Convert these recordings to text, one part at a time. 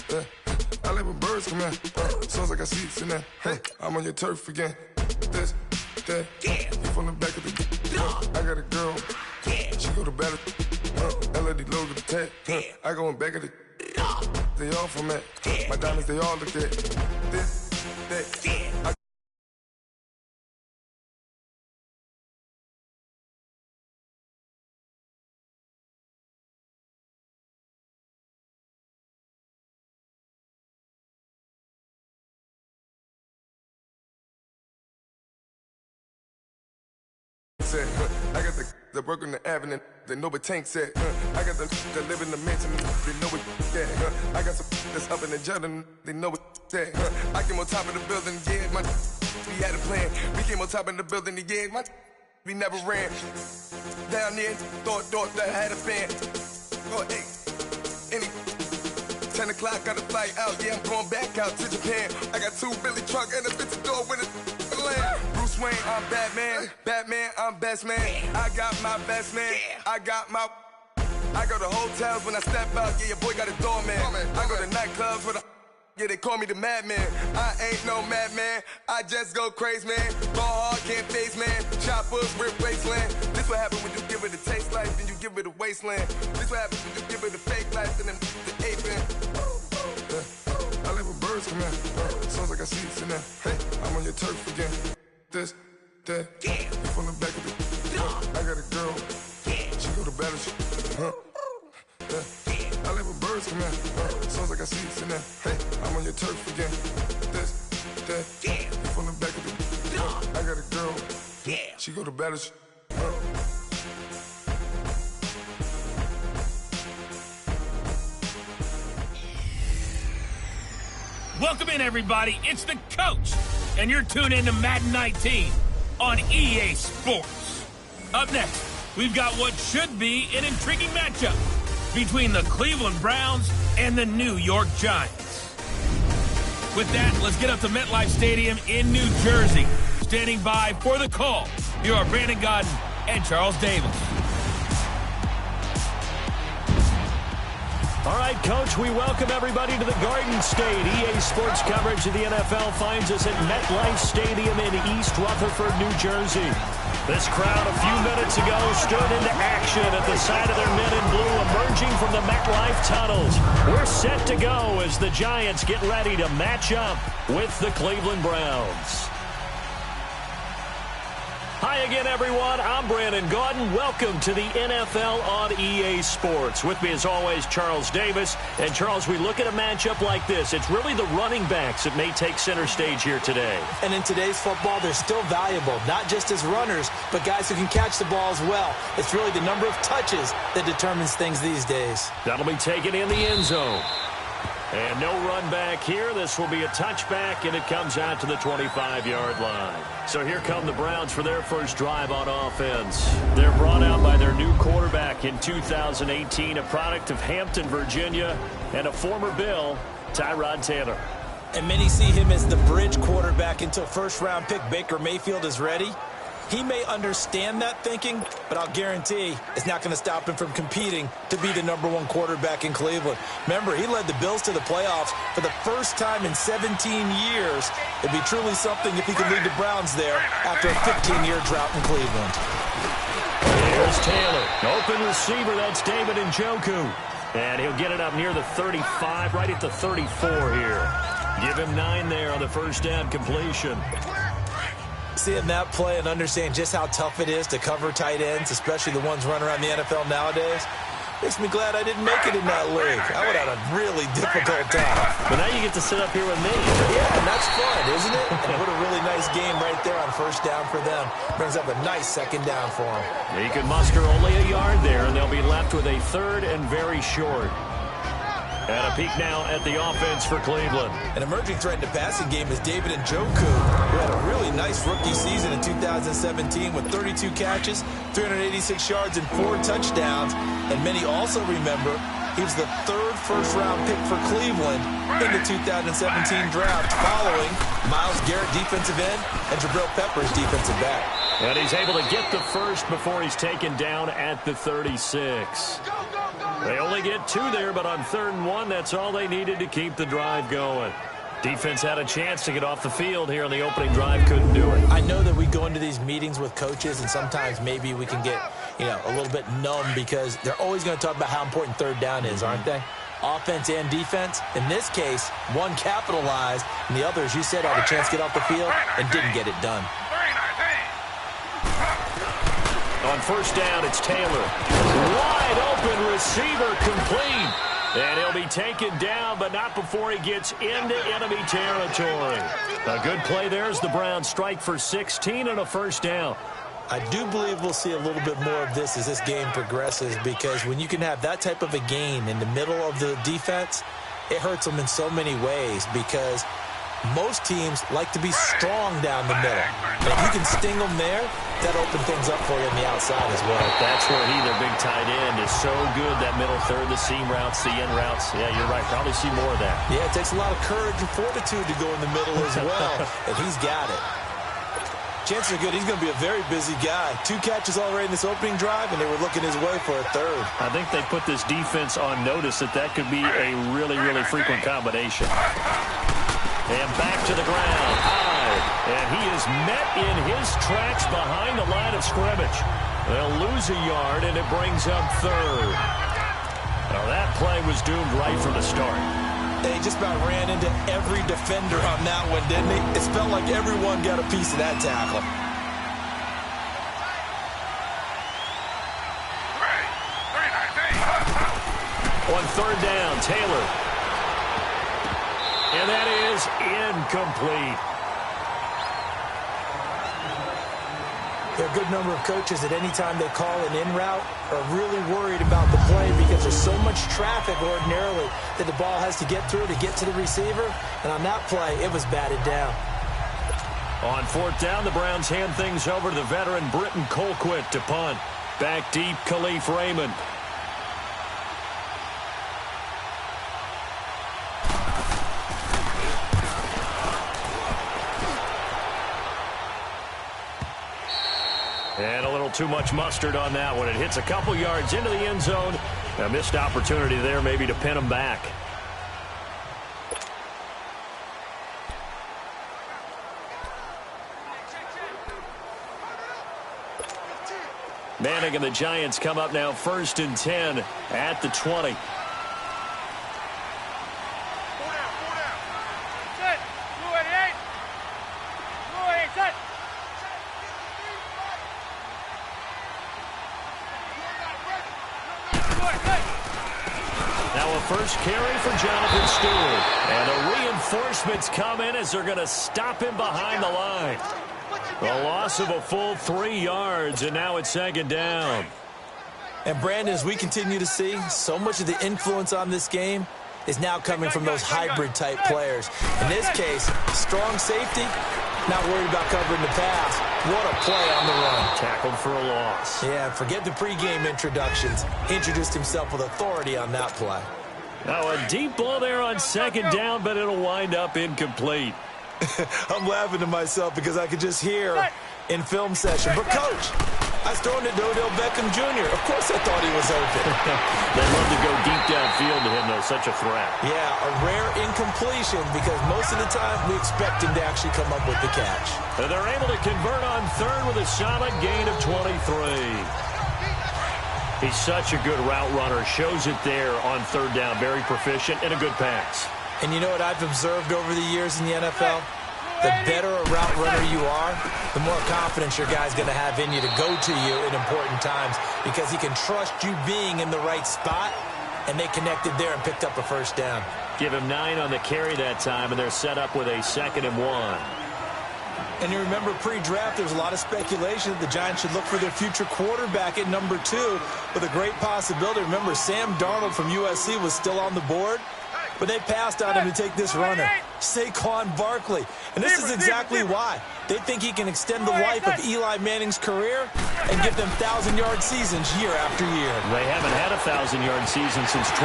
I live with birds come in. Sounds like I seats in there. Hey, I'm on your turf again. This, that, you from the back of the. I got a girl. She go to battle. LED logo the tag. I go in back of the. They all from that. My diamonds, they all look at. This, that. I got the work on the avenue, they know what Tank said. I got the that live in the mansion, they know what that. I got some that's up in the jungle, they know what that. I came on top of the building, yeah, we had a plan. We came on top of the building, yeah, we never ran. Down there, thought that I had a fan. Oh, hey, 10 o'clock, got a flight out, yeah, I'm going back out to Japan. I got 2 Billy truck and a bitch door with a land. Bruce Wayne, I'm Batman. Batman, I'm best man. I got my best man. I go to hotels when I step out. Yeah, your boy got a doorman. I go to nightclubs with yeah, they call me the madman. I ain't no madman. I just go crazy, man. Ball hard, can't face, man. Choppers, rip wasteland. This what happen when you give it a taste life, then you give it a wasteland. This what happen when you give it a fake life, and then the ape man. I live with birds come in. Sounds like I seats in there. Hey, I'm on your turf again. This, that, you from the back of the. I got a girl. She go to battle. I live with birds come in. Sounds like I seats in there. Hey, I'm on your turf again. This, that, you from the back of the. I got a girl. She go to battle. Welcome in, everybody. It's the coach, and you're tuned in to Madden 19 on EA Sports. Up next, we've got what should be an intriguing matchup between the Cleveland Browns and the New York Giants. With that, let's get up to MetLife Stadium in New Jersey. Standing by for the call, here are Brandon Godden and Charles Davis. All right, Coach, we welcome everybody to the Garden State. EA Sports coverage of the NFL finds us at MetLife Stadium in East Rutherford, New Jersey. This crowd a few minutes ago stirred into action at the side of their men in blue, emerging from the MetLife tunnels. We're set to go as the Giants get ready to match up with the Cleveland Browns. Hi again, everyone. I'm Brandon Gaudin. Welcome to the NFL on EA Sports. With me, as always, Charles Davis. And, Charles, we look at a matchup like this. It's really the running backs that may take center stage here today. And in today's football, they're still valuable, not just as runners, but guys who can catch the ball as well. It's really the number of touches that determines things these days. That'll be taken in the end zone. And no run back here. This will be a touchback, and it comes out to the 25-yard line. So here come the Browns for their first drive on offense. They're brought out by their new quarterback in 2018, a product of Hampton, Virginia, and a former Bill, Tyrod Taylor. And many see him as the bridge quarterback until first-round pick Baker Mayfield is ready. He may understand that thinking, but I'll guarantee it's not going to stop him from competing to be the #1 quarterback in Cleveland. Remember, he led the Bills to the playoffs for the first time in 17 years. It'd be truly something if he could lead the Browns there after a 15-year drought in Cleveland. Here's Taylor. Open receiver, that's David Njoku. And he'll get it up near the 35, right at the 34 here. Give him 9 there on the first down completion. Seeing that play and understand just how tough it is to cover tight ends, especially the ones running around the NFL nowadays, makes me glad I didn't make it in that league. I would have had a really difficult time. But now you get to sit up here with me. Yeah, and that's fun, isn't it? And what a really nice game right there on first down for them. Brings up a nice second down for them. He can muster only a yard there, and they'll be left with a third and very short. And a peek now at the offense for Cleveland. An emerging threat in the passing game is David Njoku, who had a really nice rookie season in 2017 with 32 catches, 386 yards, and 4 touchdowns. And many also remember he was the 3rd first-round pick for Cleveland in the 2017 draft, following Myles Garrett, defensive end, and Jabril Peppers, defensive back. And he's able to get the first before he's taken down at the 36. They only get 2 there, but on 3rd and 1, that's all they needed to keep the drive going. Defense had a chance to get off the field here on the opening drive, couldn't do it. I know that we go into these meetings with coaches, and sometimes maybe we can get, a little bit numb because they're always going to talk about how important 3rd down is, aren't they? Offense and defense. In this case, one capitalized, and the other, as you said, had a chance to get off the field and didn't get it done. On 1st down, it's Taylor. Wide open receiver, complete. And he'll be taken down, but not before he gets into enemy territory. A good play there as the Browns strike for 16 and a 1st down. I do believe we'll see a little bit more of this as this game progresses, because when you can have that type of a gain in the middle of the defense, it hurts them in so many ways, because most teams like to be strong down the middle. And if you can sting them there, that opens things up for you on the outside as well. That's where their big tight end, is so good, that middle third, the seam routes, the end routes. Yeah, you're right. Probably see more of that. Yeah, it takes a lot of courage and fortitude to go in the middle as well, and he's got it. Chances are good he's going to be a very busy guy. 2 catches already in this opening drive, and they were looking his way for a 3rd. I think they put this defense on notice that could be a really, really frequent combination. And back to the ground, high. And he is met in his tracks behind the line of scrimmage. They'll lose a yard, and it brings up 3rd. Now that play was doomed right from the start. He just about ran into every defender on that one, didn't he? It felt like everyone got a piece of that tackle. On 3rd down, Taylor. And that is incomplete. There are a good number of coaches at any time they call an in route are really worried about the play, because there's so much traffic ordinarily that the ball has to get through to get to the receiver. And on that play, it was batted down. On 4th down, the Browns hand things over to the veteran Britton Colquitt to punt. Back deep, Khalif Raymond. And a little too much mustard on that one. It hits a couple yards into the end zone. A missed opportunity there maybe to pin them back. Manning and the Giants come up now 1st and 10 at the 20. First carry for Jonathan Stewart. And the reinforcements come in as they're going to stop him behind the line. A loss of a full 3 yards, and now it's 2nd down. And Brandon, as we continue to see, so much of the influence on this game is now coming from those hybrid-type players. In this case, strong safety, not worried about covering the pass. What a play on the run. Tackled for a loss. Yeah, forget the pregame introductions. He introduced himself with authority on that play. Now a deep ball there on 2nd down, but it'll wind up incomplete. I'm laughing to myself because I could just hear in film session. But, Coach, I was throwing to Odell Beckham Jr. Of course I thought he was open. They love to go deep downfield to him, though. Such a threat. Yeah, a rare incompletion because most of the time we expect him to actually come up with the catch. And they're able to convert on 3rd with a solid gain of 23. He's such a good route runner. Shows it there on 3rd down. Very proficient and a good pass. And you know what I've observed over the years in the NFL? The better a route runner you are, the more confidence your guy's going to have in you to go to you in important times, because he can trust you being in the right spot, and they connected there and picked up a 1st down. Give him 9 on the carry that time, and they're set up with a 2nd and 1. And you remember pre-draft, there's a lot of speculation that the Giants should look for their future quarterback at number 2 with a great possibility. Remember, Sam Darnold from USC was still on the board, but they passed on him to take this runner, Saquon Barkley. And this is exactly why. They think he can extend the life of Eli Manning's career and give them 1,000-yard seasons year after year. They haven't had a 1,000-yard season since 2012.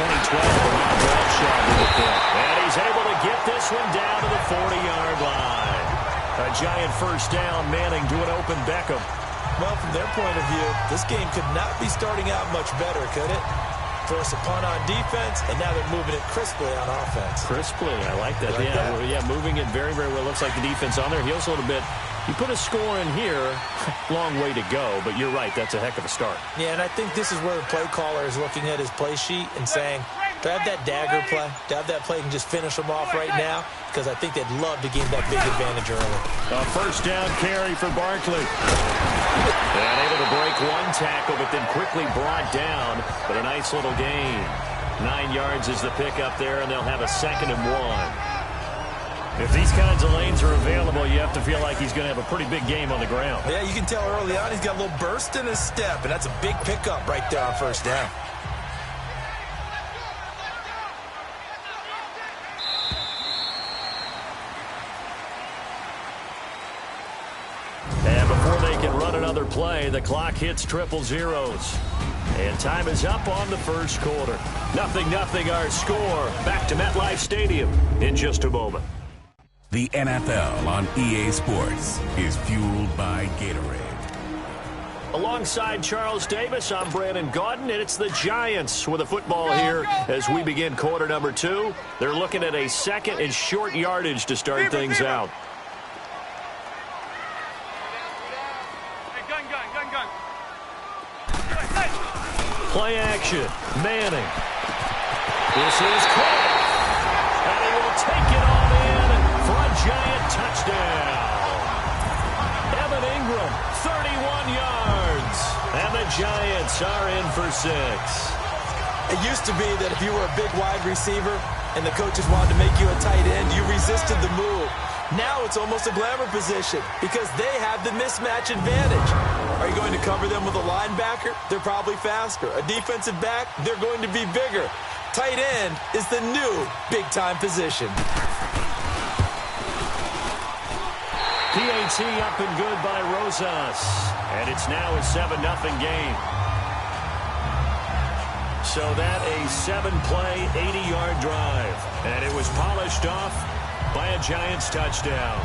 And he's able to get this one down to the 40-yard line. A giant 1st down, Manning to an open Beckham. Well, from their point of view, this game could not be starting out much better, could it? force a punt on defense, and now they're moving it crisply on offense. Crisply, I like that. Yeah, moving it very, very well. Looks like the defense on their heels a little bit. You put a score in here, long way to go, but you're right, that's a heck of a start. Yeah, and I think this is where the play caller is looking at his play sheet and saying, do I have that dagger play? Do I have that play and just finish them off right now? Because I think they'd love to gain that big advantage early. A first down carry for Barkley. And able to break one tackle, but then quickly brought down, but a nice little gain. 9 yards is the pickup there, and they'll have a 2nd and 1. If these kinds of lanes are available, you have to feel like he's going to have a pretty big game on the ground. Yeah, you can tell early on he's got a little burst in his step, and that's a big pickup right there on first down. And before they can run another play, the clock hits triple zeros. And time is up on the first quarter. 0-0 our score. Back to MetLife Stadium in just a moment. The NFL on EA Sports is fueled by Gatorade. Alongside Charles Davis, I'm Brandon Gaudin, and it's the Giants with a football here as we begin quarter number 2. They're looking at a 2nd and short yardage to start things out. Play action. Manning. This is caught. And he will take it all in for a Giant touchdown. Evan Ingram, 31 yards. And the Giants are in for 6. It used to be that if you were a big wide receiver and the coaches wanted to make you a tight end, you resisted the move. Now it's almost a glamour position because they have the mismatch advantage. Are you going to cover them with a linebacker? They're probably faster. A defensive back? They're going to be bigger. Tight end is the new big-time position. PAT up and good by Rosas. And it's now a 7-0 game. So that a 7-play, 80-yard drive. And it was polished off by a Giants touchdown.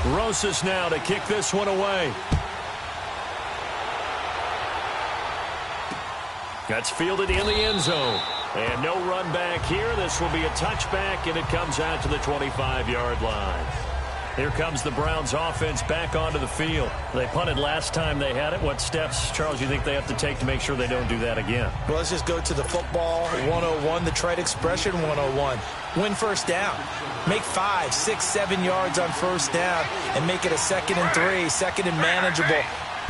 Rosas now to kick this one away. That's fielded in the end zone. And no run back here. This will be a touchback, and it comes out to the 25-yard line. Here comes the Browns offense back onto the field. They punted last time they had it. What steps, Charles, you think they have to take to make sure they don't do that again? Well, let's just go to the football 101, the trade expression 101. Win first down. Make 5, 6, 7 yards on first down and make it a 2nd and 3, 2nd and manageable.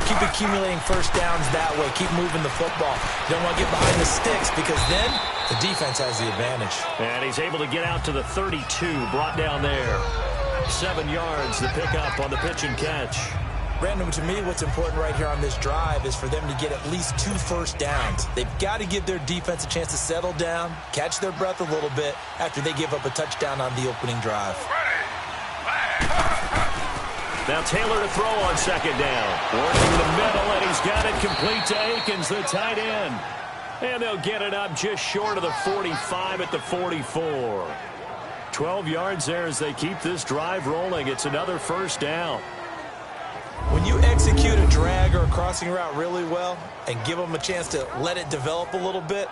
Keep accumulating first downs that way. Keep moving the football. You don't want to get behind the sticks because then the defense has the advantage. And he's able to get out to the 32, brought down there. 7 yards, the pickup on the pitch and catch. Brandon, to me, what's important right here on this drive is for them to get at least 2 first downs. They've got to give their defense a chance to settle down, catch their breath a little bit after they give up a touchdown on the opening drive. Now Taylor to throw on 2nd down. Working the middle, and he's got it complete to Akins, the tight end. And they'll get it up just short of the 45 at the 44. 12 yards there as they keep this drive rolling. It's another first down. When you execute a drag or a crossing route really well and give them a chance to let it develop a little bit,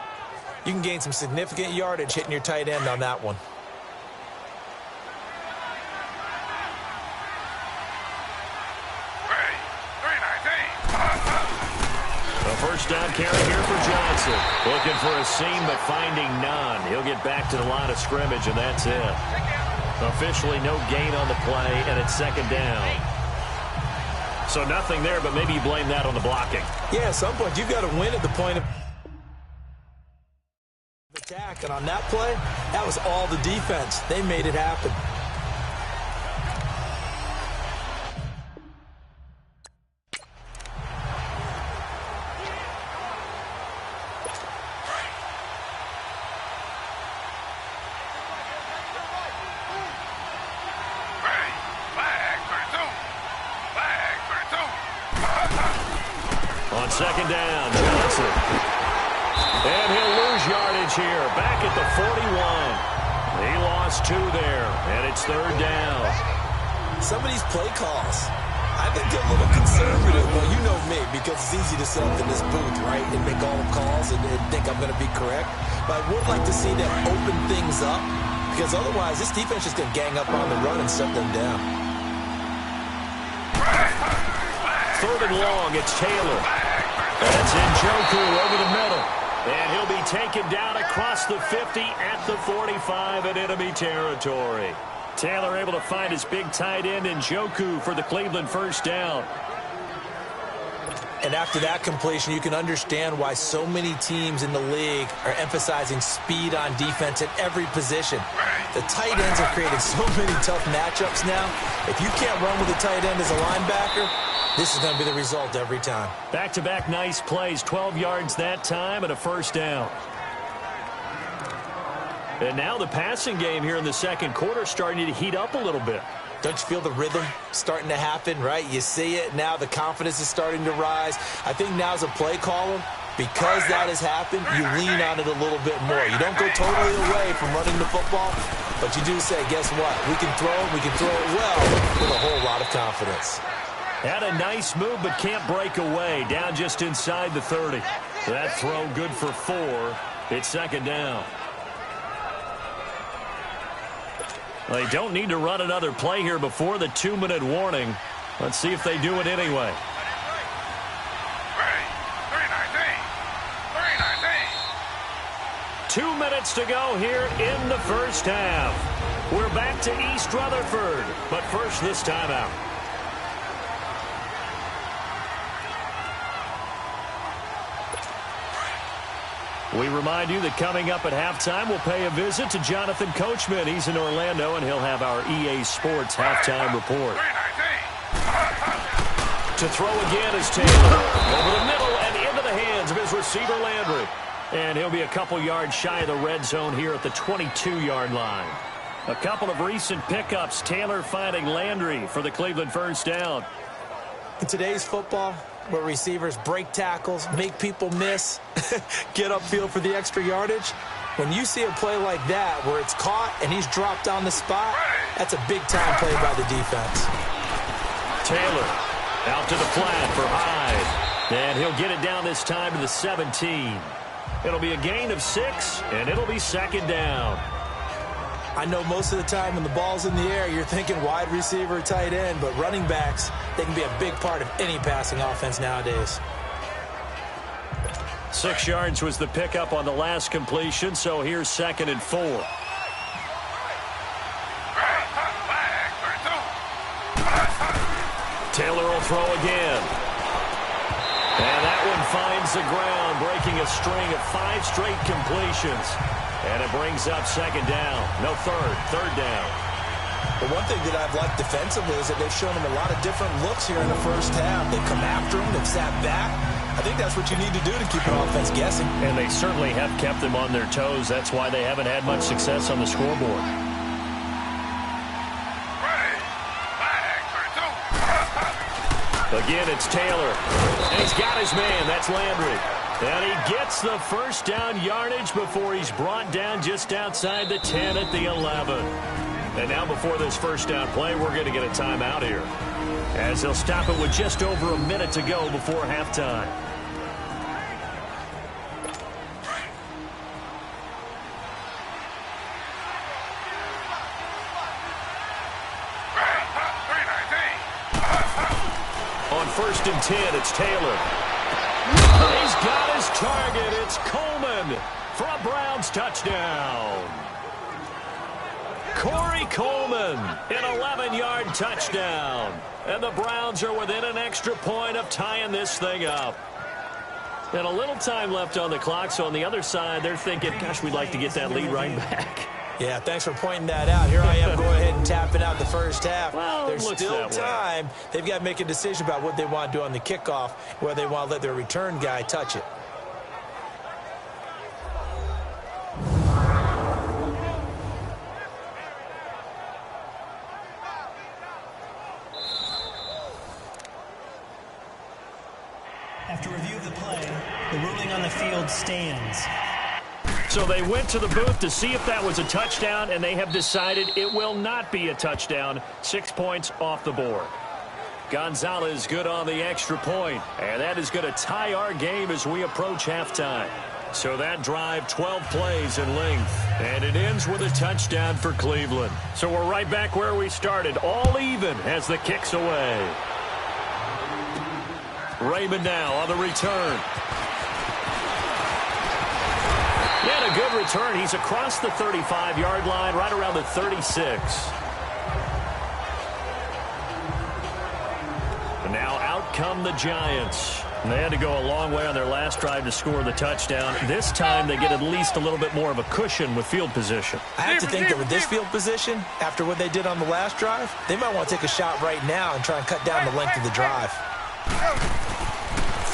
you can gain some significant yardage hitting your tight end on that one. First down carry here for Johnson. Looking for a seam, but finding none. He'll get back to the line of scrimmage, and that's it. Officially no gain on the play, and it's 2nd down. So nothing there, but maybe you blame that on the blocking. Yeah, at some point, you've got to win at the point of attack. And on that play, that was all the defense. They made it happen. On 2nd down, Johnson. And he'll lose yardage here, back at the 41. He lost 2 there, and it's 3rd down. Some of these play calls, I think they're a little conservative. Well, you know me, because it's easy to sit up in this booth, right, and make all the calls and think I'm going to be correct. But I would like to see them open things up, because otherwise this defense is going to gang up on the run and shut them down. 3rd and long, it's Taylor. That's Njoku over the middle. And he'll be taken down across the 50 at the 45 in enemy territory. Taylor able to find his big tight end Njoku for the Cleveland first down. And after that completion, you can understand why so many teams in the league are emphasizing speed on defense at every position. The tight ends are creating so many tough matchups now. If you can't run with a tight end as a linebacker, this is going to be the result every time. Back-to-back nice plays, 12 yards that time and a first down. And now the passing game here in the second quarter starting to heat up a little bit. Don't you feel the rhythm starting to happen, right? You see it now. The confidence is starting to rise. I think now as a play caller, because that has happened, you lean on it a little bit more. You don't go totally away from running the football, but you do say, guess what? We can throw it. We can throw it well with a whole lot of confidence. Had a nice move, but can't break away. Down just inside the 30. That throw good for 4. It's second down. They don't need to run another play here before the 2-minute warning. Let's see if they do it anyway. 2 minutes to go here in the first half. We're back to East Rutherford, but first this timeout. We remind you that coming up at halftime, we'll pay a visit to Jonathan Coachman. He's in Orlando, and he'll have our EA Sports halftime report. To throw again is Taylor. Over the middle and into the hands of his receiver, Landry. And he'll be a couple yards shy of the red zone here at the 22-yard line. A couple of recent pickups. Taylor finding Landry for the Cleveland first down. In today's football, where receivers break tackles, make people miss, get upfield for the extra yardage, when you see a play like that where it's caught and he's dropped on the spot, that's a big-time play by the defense. Taylor out to the flat for Hyde. And he'll get it down this time to the 17. It'll be a gain of 6, and it'll be second down. I know most of the time when the ball's in the air, you're thinking wide receiver, tight end, but running backs, they can be a big part of any passing offense nowadays. 6 yards was the pickup on the last completion, so here's 2nd and 4. Taylor will throw again. And that one finds the ground, breaking a string of 5 straight completions. And it brings up second down. No, third down. But one thing that I've liked defensively is that they've shown him a lot of different looks here in the first half. They've come after him. They've sat back. I think that's what you need to do to keep an offense guessing. And they certainly have kept them on their toes. That's why they haven't had much success on the scoreboard. Again, it's Taylor. And he's got his man. That's Landry. And he gets the first down yardage before he's brought down just outside the 10 at the 11. And now before this first down play, we're going to get a timeout here, as they'll stop it with just over a minute to go before halftime. On 1st and 10, it's Taylor. He's got his target. It's Coleman for a Browns touchdown. Corey Coleman, an 11-yard touchdown. And the Browns are within an extra point of tying this thing up. And a little time left on the clock, so on the other side, they're thinking, gosh, we'd like to get that lead right back. Yeah, thanks for pointing that out. Here I am going ahead and tapping out the first half. Well, there's still time. They've got to make a decision about what they want to do on the kickoff, whether they want to let their return guy touch it. After review of the play, the ruling on the field stands. So they went to the booth to see if that was a touchdown, and they have decided it will not be a touchdown. 6 points off the board. Gonzalez good on the extra point, and that is going to tie our game as we approach halftime. So that drive, 12 plays in length, and it ends with a touchdown for Cleveland. So we're right back where we started, all even as the kick's away. Raymond now on the return. He had a good return. He's across the 35-yard line, right around the 36. And now out come the Giants. And they had to go a long way on their last drive to score the touchdown. This time they get at least a little bit more of a cushion with field position. I have to think that with this field position, after what they did on the last drive, they might want to take a shot right now and try and cut down the length of the drive.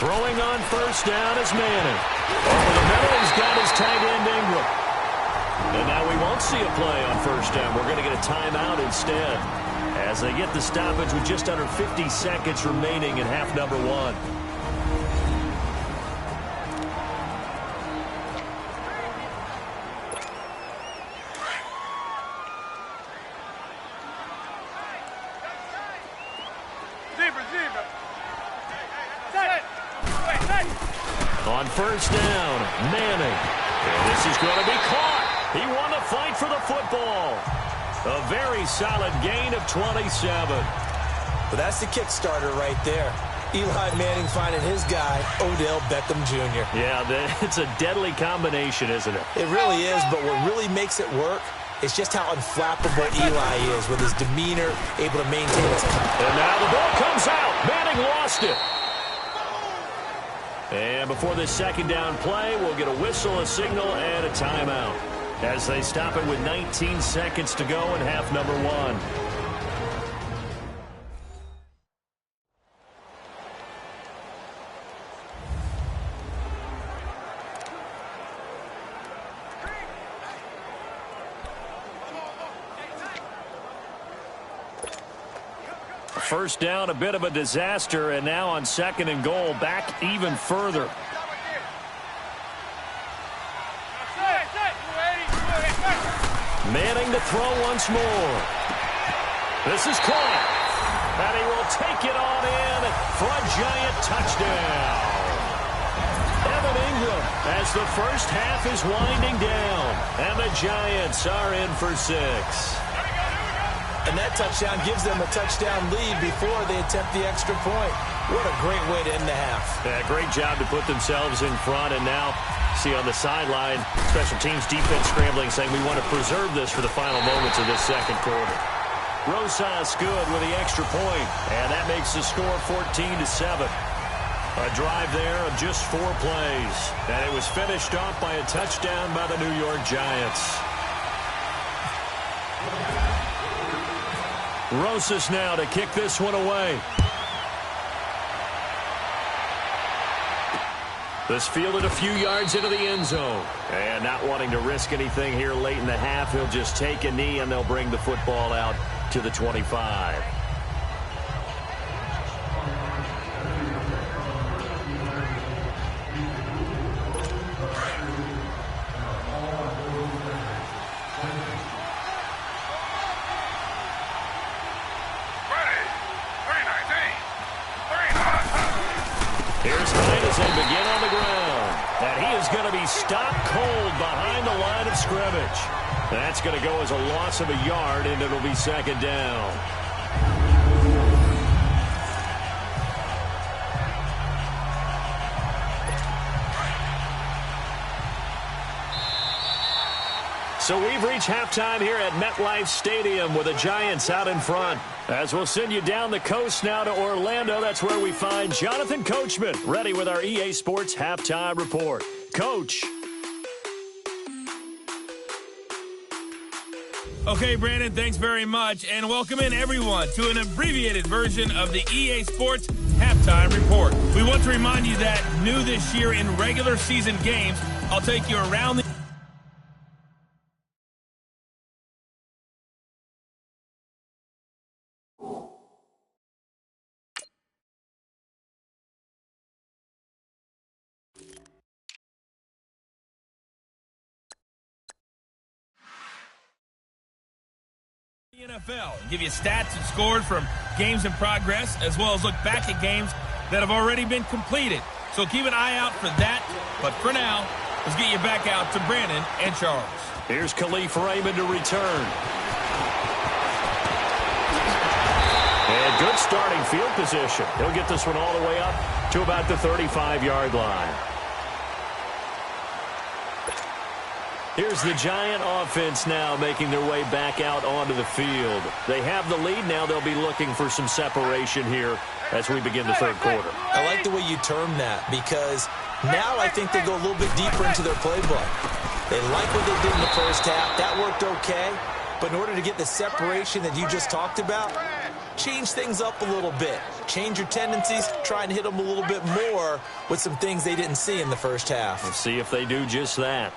Throwing on first down is Manning. Over the middle, he's got his tight end Ingram. And now we won't see a play on first down. We're going to get a timeout instead as they get the stoppage with just under 50 seconds remaining in half number one. On first down, Manning. And this is going to be caught. He won the fight for the football. A very solid gain of 27. But that's the Kickstarter right there. Eli Manning finding his guy, Odell Beckham Jr. Yeah, it's a deadly combination, isn't it? It really is, but what really makes it work is just how unflappable Eli is with his demeanor, able to maintain his... And now the ball comes out. Manning lost it. And before this second down play, we'll get a whistle, a signal, and a timeout as they stop it with 19 seconds to go in half number one. First down, a bit of a disaster, and now on second and goal, back even further. Manning to throw once more. This is caught, and he will take it on in for a giant touchdown. Evan Ingram as the first half is winding down, and the Giants are in for 6. And that touchdown gives them a touchdown lead before they attempt the extra point. What a great way to end the half. Yeah, great job to put themselves in front. And now, see on the sideline, special teams defense scrambling, saying we want to preserve this for the final moments of this second quarter. Rosas good with the extra point, and that makes the score 14-7. A drive there of just 4 plays, and it was finished off by a touchdown by the New York Giants. Rosas now to kick this one away. This fielded a few yards into the end zone. And not wanting to risk anything here late in the half, he'll just take a knee and they'll bring the football out to the 25. Stopped cold behind the line of scrimmage. That's going to go as a loss of a yard, and it'll be second down. So we've reached halftime here at MetLife Stadium with the Giants out in front. As we'll send you down the coast now to Orlando, that's where we find Jonathan Coachman ready with our EA Sports Halftime Report. Coach. Okay, Brandon, thanks very much, and welcome in everyone to an abbreviated version of the EA Sports Halftime Report. We want to remind you that new this year in regular season games, I'll take you around the NFL, give you stats and scores from games in progress, as well as look back at games that have already been completed. So keep an eye out for that. But for now, let's get you back out to Brandon and Charles. Here's Khalif Raymond to return. And good starting field position. He'll get this one all the way up to about the 35-yard line. Here's the Giant offense now making their way back out onto the field. They have the lead now. They'll be looking for some separation here as we begin the third quarter. I like the way you term that, because now I think they go a little bit deeper into their playbook. They like what they did in the first half. That worked okay. But in order to get the separation that you just talked about, change things up a little bit. Change your tendencies, try and hit them a little bit more with some things they didn't see in the first half. Let's see if they do just that.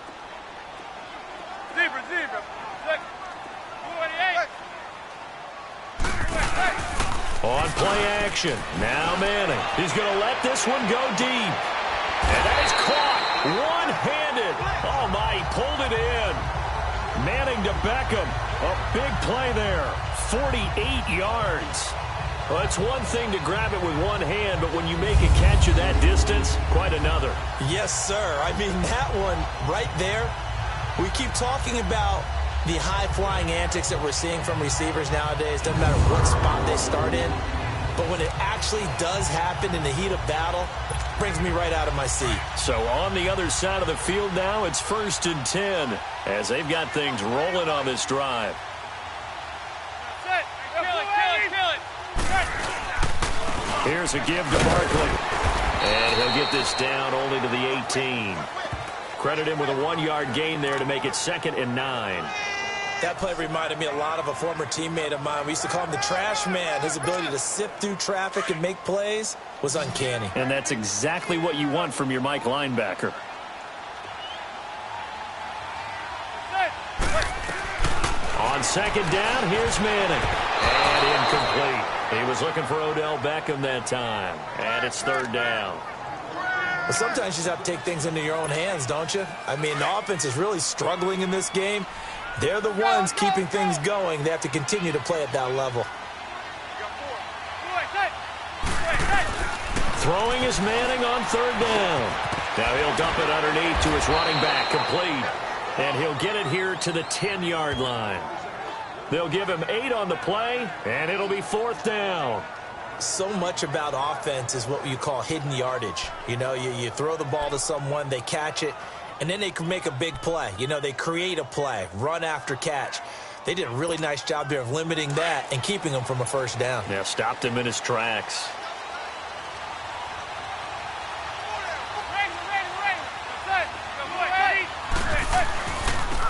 On play action, now Manning. He's going to let this one go deep. And that is caught, one-handed. Oh, my, he pulled it in. Manning to Beckham. A big play there, 48 yards. Well, it's one thing to grab it with one hand, but when you make a catch of that distance, quite another. Yes, sir. I mean, that one right there, we keep talking about the high-flying antics that we're seeing from receivers nowadays. Doesn't matter what spot they start in. But when it actually does happen in the heat of battle, it brings me right out of my seat. So on the other side of the field now, it's 1st and 10 as they've got things rolling on this drive. Here's a give to Barkley. And he'll get this down only to the 18. Credit him with a 1-yard gain there to make it 2nd and 9. That play reminded me a lot of a former teammate of mine. We used to call him the trash man. His ability to sift through traffic and make plays was uncanny. And that's exactly what you want from your Mike linebacker. On 2nd down, here's Manning. And incomplete. He was looking for Odell Beckham that time. And it's 3rd down. Well, sometimes you just have to take things into your own hands, don't you? I mean, the offense is really struggling in this game. They're the ones keeping things going. They have to continue to play at that level. Throwing is Manning on 3rd down. Now he'll dump it underneath to his running back, complete. And he'll get it here to the 10-yard line. They'll give him 8 on the play, and it'll be 4th down. So much about offense is what you call hidden yardage. You know, you throw the ball to someone, they catch it, and then they can make a big play. You know, they create a play, run after catch. They did a really nice job there of limiting that and keeping him from a 1st down. Yeah, stopped him in his tracks.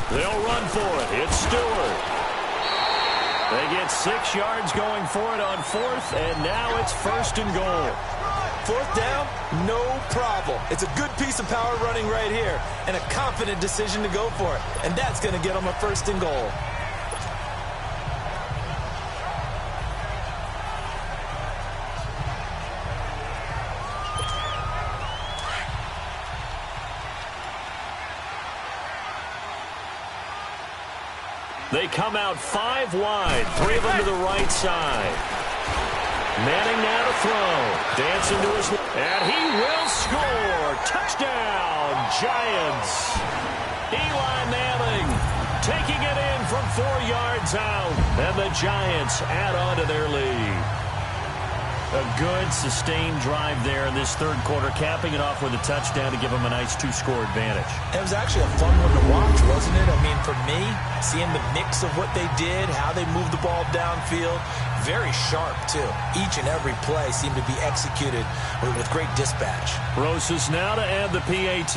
They'll run for it. It's Stewart. They get 6 yards going for it on 4th, and now it's 1st and goal. 4th down, no problem. It's a good piece of power running right here, and a confident decision to go for it. And that's going to get them a 1st and goal. They come out 5 wide, 3 of them to the right side. Manning now to throw. Dancing to his left. And he will score. Touchdown, Giants. Eli Manning taking it in from 4 yards out. And the Giants add on to their lead. A good, sustained drive there in this 3rd quarter, capping it off with a touchdown to give them a nice 2-score advantage. It was actually a fun one to watch, wasn't it? I mean, for me, seeing the mix of what they did, how they moved the ball downfield, very sharp, too. Each and every play seemed to be executed with great dispatch. Rosas now to add the PAT.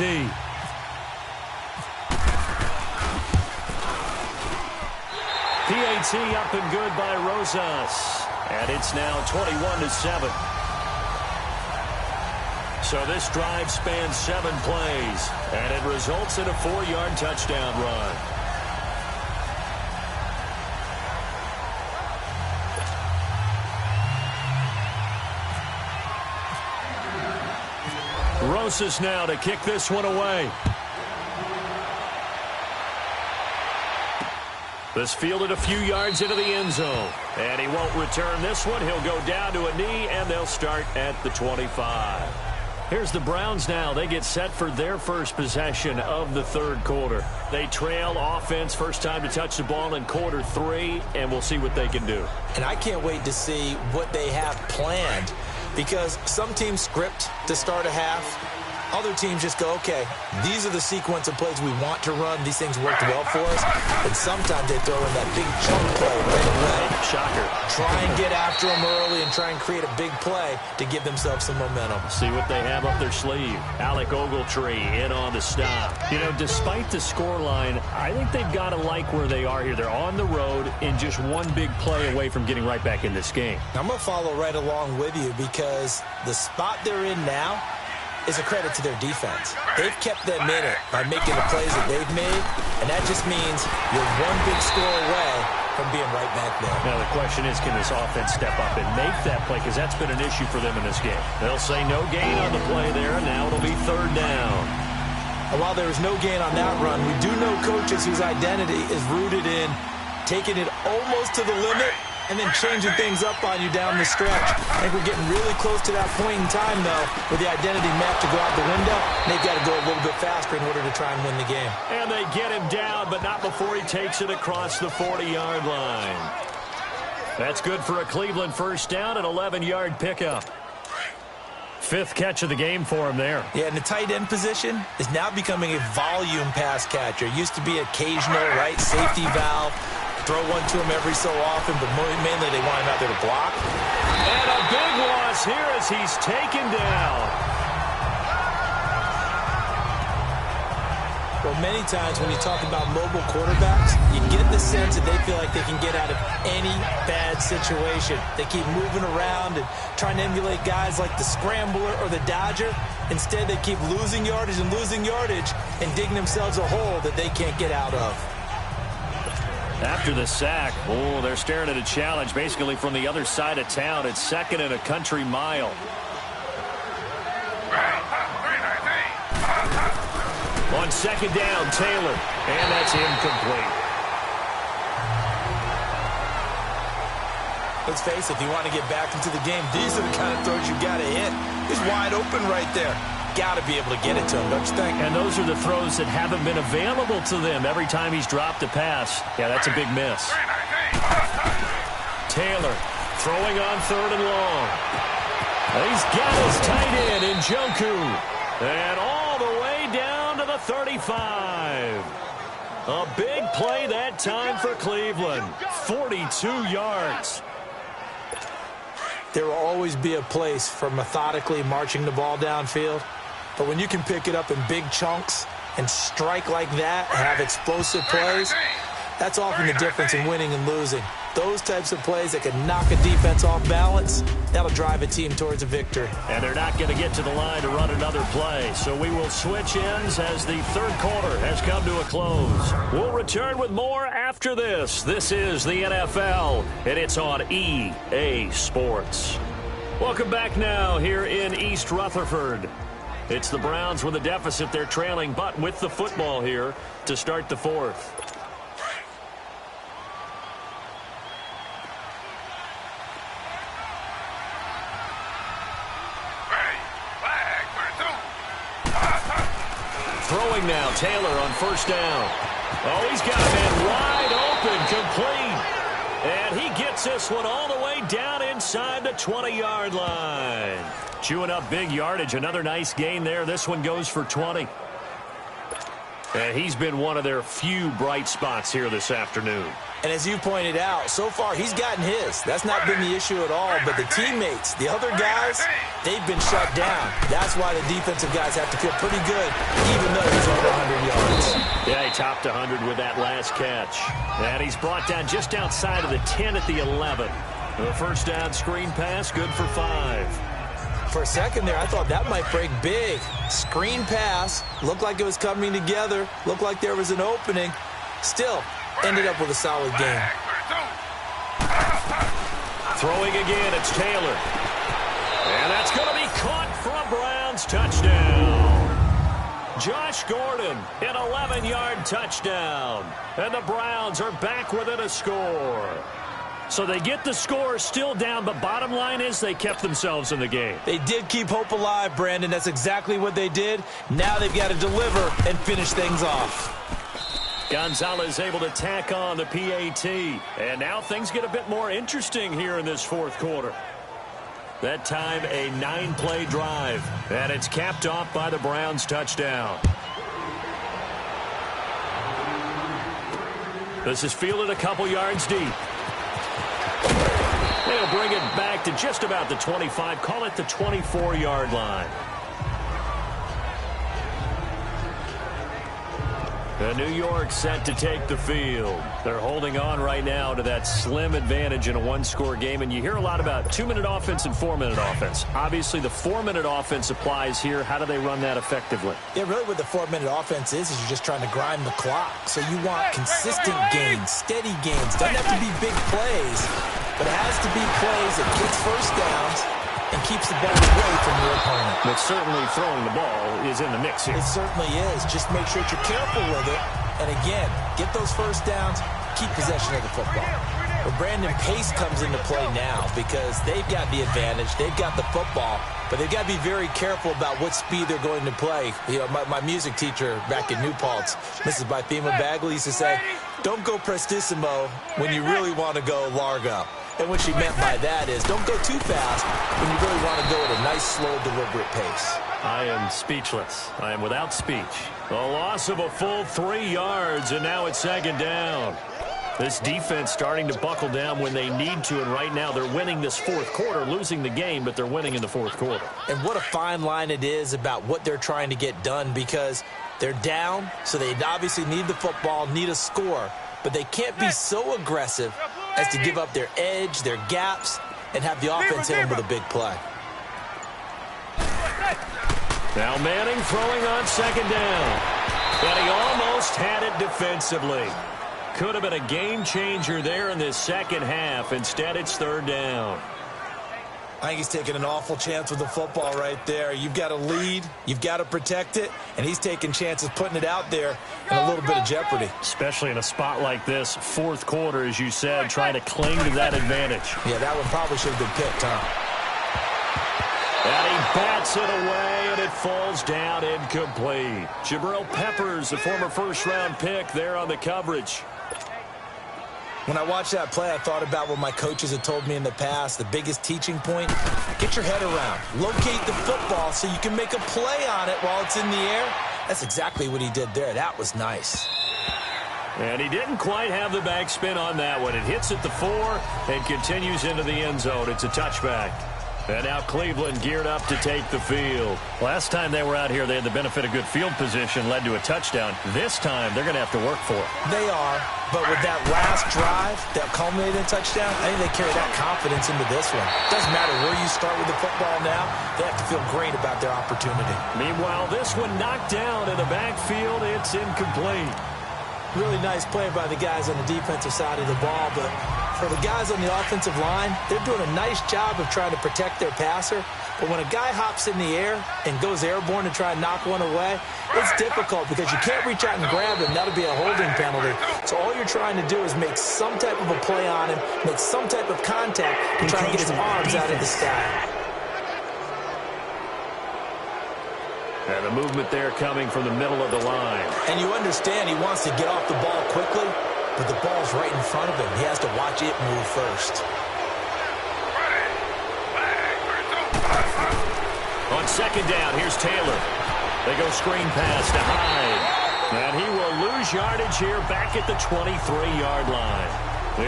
PAT up and good by Rosas. And it's now 21-7. So this drive spans 7 plays, and it results in a 4-yard touchdown run. Rosas now to kick this one away. This fielded a few yards into the end zone. And he won't return this one. He'll go down to a knee, and they'll start at the 25. Here's the Browns now. They get set for their first possession of the third quarter. They trail offense, first time to touch the ball in quarter 3, and we'll see what they can do. And I can't wait to see what they have planned, because some teams script to start a half. Other teams just go, okay, these are the sequence of plays we want to run. These things worked well for us. And sometimes they throw in that big chunk play right away. Shocker. Try and get after them early and try and create a big play to give themselves some momentum. See what they have up their sleeve. Alec Ogletree in on the stop. You know, despite the scoreline, I think they've got to like where they are here. They're on the road and just one big play away from getting right back in this game. I'm going to follow right along with you, because the spot they're in now is a credit to their defense. They've kept them in it by making the plays that they've made, and that just means you're one big score away from being right back there. Now the question is, can this offense step up and make that play? Because that's been an issue for them in this game. They'll say no gain on the play there, and now it'll be third down. And while there was no gain on that run, we do know coaches whose identity is rooted in taking it almost to the limit and then changing things up on you down the stretch. I think we're getting really close to that point in time, though, where the identity map to go out the window, and they've got to go a little bit faster in order to try and win the game. And they get him down, but not before he takes it across the 40-yard line. That's good for a Cleveland first down, an 11-yard pickup. 5th catch of the game for him there. Yeah, and the tight end position is now becoming a volume pass catcher. It used to be occasional, right, safety valve. Throw one to him every so often, but mainly they want him out there to block. And a big loss here as he's taken down. Well, many times when you talk about mobile quarterbacks, you get the sense that they feel like they can get out of any bad situation. They keep moving around and trying to emulate guys like the scrambler or the dodger. Instead, they keep losing yardage and digging themselves a hole that they can't get out of. After the sack, they're staring at a challenge basically from the other side of town. It's 2nd and a country mile. On 2nd down, Taylor, and that's incomplete. Let's face it, if you want to get back into the game, these are the kind of throws you got to hit. He's wide open right there. Got to be able to get it to him, don't you think? And those are the throws that haven't been available to them every time he's dropped a pass. Yeah, that's a big miss. Taylor throwing on 3rd and long. He's got his tight end in Njoku. And all the way down to the 35. A big play that time for Cleveland. 42 yards. There will always be a place for methodically marching the ball downfield. But when you can pick it up in big chunks and strike like that, have explosive plays, that's often the difference in winning and losing. Those types of plays that can knock a defense off balance, that'll drive a team towards a victory. And they're not going to get to the line to run another play. So we will switch ends as the third quarter has come to a close. We'll return with more after this. This is the NFL, and it's on EA Sports. Welcome back now here in East Rutherford. It's the Browns with a deficit. They're trailing, but with the football here to start the 4th. Throwing now, Taylor on 1st down. Oh, he's got a man wide open, complete. And he gets this one all the way down inside the 20-yard line. Chewing up big yardage. Another nice gain there. This one goes for 20. And he's been one of their few bright spots here this afternoon. And as you pointed out, so far he's gotten his. That's not been the issue at all. But the teammates, the other guys, they've been shut down. That's why the defensive guys have to feel pretty good, even though he's over 100 yards. Yeah, he topped 100 with that last catch. And he's brought down just outside of the 10 at the 11. The first down screen pass, good for 5. For a second there, I thought that might break big. Screen pass, looked like it was coming together, looked like there was an opening. Still, ended up with a solid game. Throwing again, it's Taylor. And that's going to be caught for a Browns touchdown. Josh Gordon, an 11-yard touchdown. And the Browns are back within a score. So they get the score, still down, but bottom line is they kept themselves in the game. They did keep hope alive, Brandon. That's exactly what they did. Now they've got to deliver and finish things off. Gonzalez able to tack on the PAT. And now things get a bit more interesting here in this fourth quarter. That time a 9-play drive. And it's capped off by the Browns touchdown. This is fielded a couple yards deep. They'll bring it back to just about the 25. Call it the 24-yard line. And New York set to take the field. They're holding on right now to that slim advantage in a one-score game. And you hear a lot about 2-minute offense and 4-minute offense. Obviously, the 4-minute offense applies here. How do they run that effectively? Yeah, really what the 4-minute offense is you're just trying to grind the clock. So you want consistent gains, steady gains. Doesn't have to be big plays, but it has to be plays that gets first downs and keeps the ball away from your opponent. But certainly throwing the ball is in the mix here. It certainly is. Just make sure that you're careful with it. And again, get those first downs, keep possession of the football. But Brandon, pace comes into play now because they've got the advantage. They've got the football, but they've got to be very careful about what speed they're going to play. You know, my music teacher back in New Paltz, Mrs. Bythema Bagley, used to say, don't go prestissimo when you really want to go largo. And what she meant by that is don't go too fast when you really want to go at a nice, slow, deliberate pace. I am speechless. I am without speech. A loss of a full 3 yards, and now it's second down. This defense starting to buckle down when they need to, and right now they're winning this fourth quarter, losing the game, but they're winning in the fourth quarter. And what a fine line it is about what they're trying to get done because they're down, so they obviously need the football, need a score, but they can't be so aggressive as to give up their edge, their gaps, and have the offense hit them with a big play. Now Manning throwing on second down. But he almost had it defensively. Could have been a game changer there in this second half. Instead, it's third down. I think he's taking an awful chance with the football right there. You've got to lead, you've got to protect it, and he's taking chances putting it out there in a little bit of jeopardy. Especially in a spot like this, fourth quarter, as you said, trying to cling to that advantage. Yeah, that one probably should have been picked, huh? And he bats it away, and it falls down incomplete. Jabril Peppers, the former first-round pick, there on the coverage. When I watched that play, I thought about what my coaches had told me in the past. The biggest teaching point, get your head around. Locate the football so you can make a play on it while it's in the air. That's exactly what he did there. That was nice. And he didn't quite have the backspin on that one. It hits at the 4 and continues into the end zone. It's a touchback. And now Cleveland geared up to take the field. Last time they were out here, they had the benefit of good field position, led to a touchdown. This time, they're going to have to work for it. They are, but with that last drive, that culminated touchdown, I think they carry that confidence into this one. Doesn't matter where you start with the football now, they have to feel great about their opportunity. Meanwhile, this one knocked down in the backfield. It's incomplete. Really nice play by the guys on the defensive side of the ball, but for the guys on the offensive line, they're doing a nice job of trying to protect their passer. But when a guy hops in the air and goes airborne to try and knock one away, it's difficult because you can't reach out and grab him. That'll be a holding penalty. So all you're trying to do is make some type of a play on him, make some type of contact to try and get his arms out of the sky. And the movement there coming from the middle of the line. And you understand he wants to get off the ball quickly, but the ball's right in front of him. He has to watch it move first. On second down, here's Taylor. They go screen pass to Hyde. And he will lose yardage here back at the 23-yard line.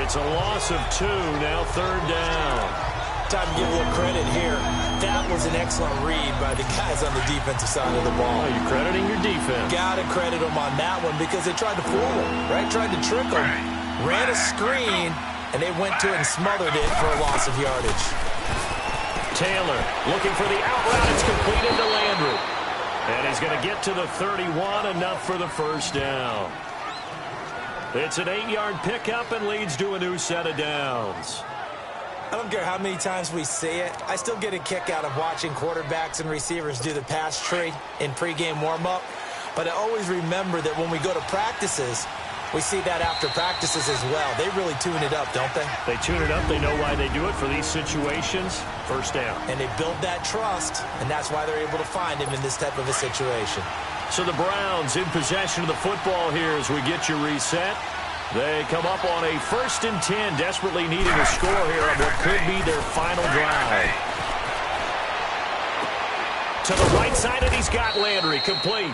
It's a loss of 2, now third down. Time to give a little credit here. That was an excellent read by the guys on the defensive side of the ball. Oh, you're crediting your defense. Got to credit them on that one because they tried to fool him, right? Tried to trick him. Ran a screen, and they went to it and smothered it for a loss of yardage. Taylor looking for the out route. It's completed to Landry. And he's going to get to the 31, enough for the first down. It's an 8-yard pickup and leads to a new set of downs. I don't care how many times we see it. I still get a kick out of watching quarterbacks and receivers do the pass tree in pregame warm-up. But I always remember that when we go to practices, we see that after practices as well. They really tune it up, don't they? They tune it up. They know why they do it for these situations. First down. And they build that trust, and that's why they're able to find him in this type of a situation. So the Browns in possession of the football here as we get you reset. They come up on a 1st and 10, desperately needing a score here on what could be their final drive. To the right side, and he's got Landry complete.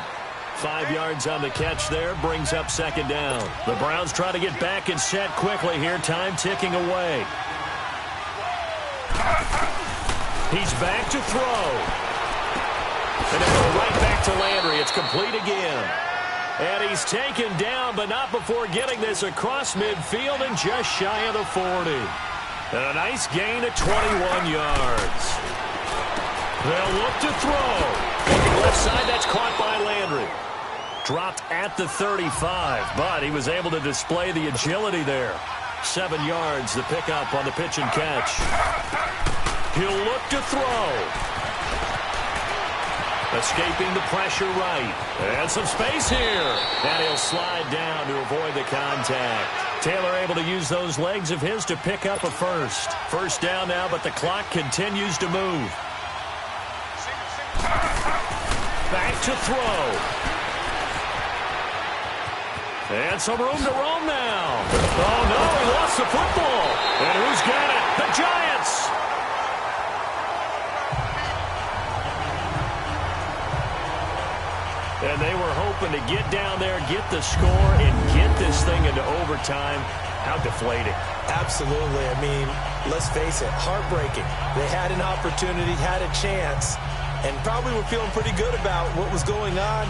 5 yards on the catch there, brings up 2nd down. The Browns try to get back and set quickly here, time ticking away. He's back to throw. And they go right back to Landry. It's complete again. And he's taken down, but not before getting this across midfield and just shy of the 40. And a nice gain at 21 yards. They'll look to throw. Looking left side, that's caught by Landry. Dropped at the 35, but he was able to display the agility there. 7 yards, the pickup on the pitch and catch. He'll look to throw. Escaping the pressure right. And some space here. And he'll slide down to avoid the contact. Taylor able to use those legs of his to pick up a first. First down now, but the clock continues to move. Back to throw. And some room to roam now. Oh, no, he lost the football. And who's got it? The Giants. And they were hoping to get down there, get the score, and get this thing into overtime. How deflating. Absolutely. I mean, let's face it, heartbreaking. They had an opportunity, had a chance, and probably were feeling pretty good about what was going on,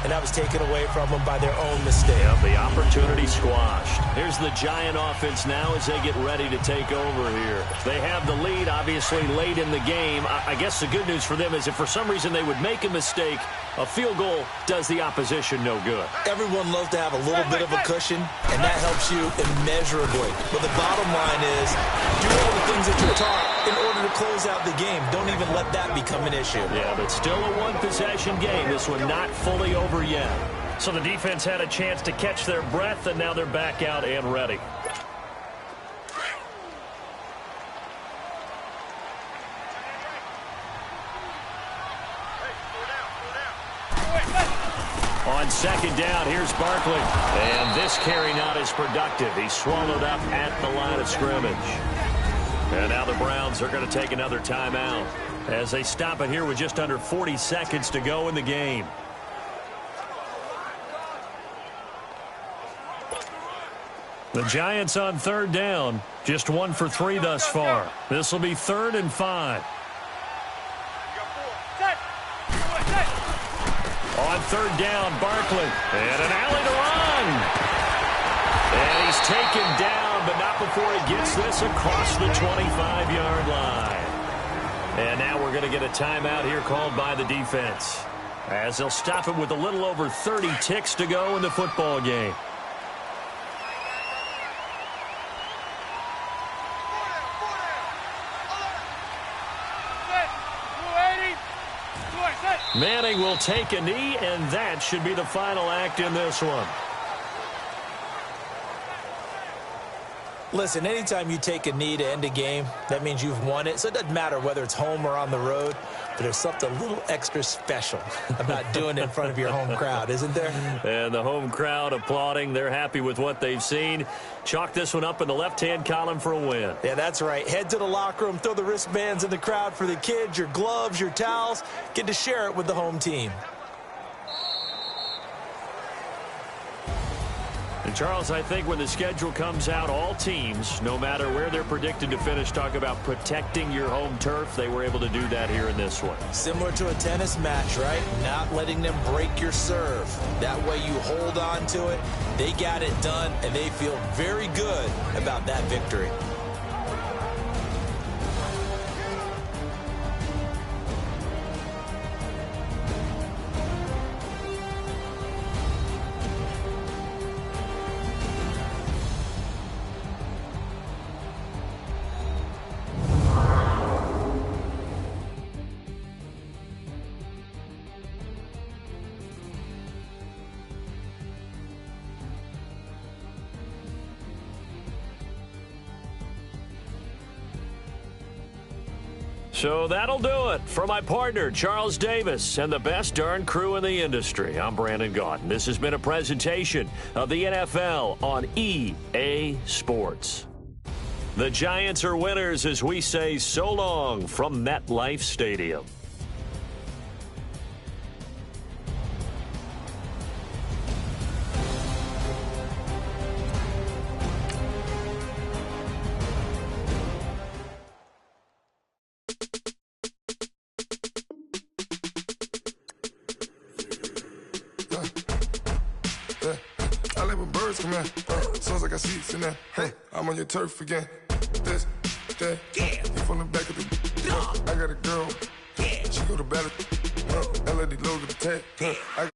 and that was taken away from them by their own mistake. Yep, the opportunity squashed. Here's the Giant offense now as they get ready to take over here. They have the lead, obviously, late in the game. I guess the good news for them is if for some reason they would make a mistake, a field goal does the opposition no good. Everyone loves to have a little bit of a cushion, and that helps you immeasurably. But the bottom line is, do all the things that you're taught in order to close out the game. Don't even let that become an issue. Yeah, but still a one-possession game. This one not fully over yet. So the defense had a chance to catch their breath, and now they're back out and ready. On 2nd down, here's Barkley. And this carry not as productive. He's swallowed up at the line of scrimmage. And now the Browns are going to take another timeout as they stop it here with just under 40 seconds to go in the game. The Giants on 3rd down, just 1 for 3 thus far. This will be 3rd and 5. On 3rd down, Barkley. And an alley to run. And he's taken down, but not before he gets this across the 25-yard line. And now we're going to get a timeout here called by the defense, as they'll stop it with a little over 30 ticks to go in the football game. Manning will take a knee, and that should be the final act in this one. Listen, anytime you take a knee to end a game, that means you've won it. So it doesn't matter whether it's home or on the road, but there's something a little extra special about doing it in front of your home crowd, isn't there? And the home crowd applauding. They're happy with what they've seen. Chalk this one up in the left-hand column for a win. Yeah, that's right. Head to the locker room, throw the wristbands in the crowd for the kids, your gloves, your towels. Get to share it with the home team. And Charles, I think when the schedule comes out, all teams, no matter where they're predicted to finish, talk about protecting your home turf. They were able to do that here in this one. Similar to a tennis match, right? Not letting them break your serve. That way you hold on to it. They got it done, and they feel very good about that victory. So that'll do it. For my partner, Charles Davis, and the best darn crew in the industry, I'm Brandon Gaudin. This has been a presentation of the NFL on EA Sports. The Giants are winners as we say so long from MetLife Stadium. I like when birds come in. Sounds like I got seats in there. Hey, I'm on your turf again. This, that, you from the back of the. I got a girl. She go to battle. LED logo the tag.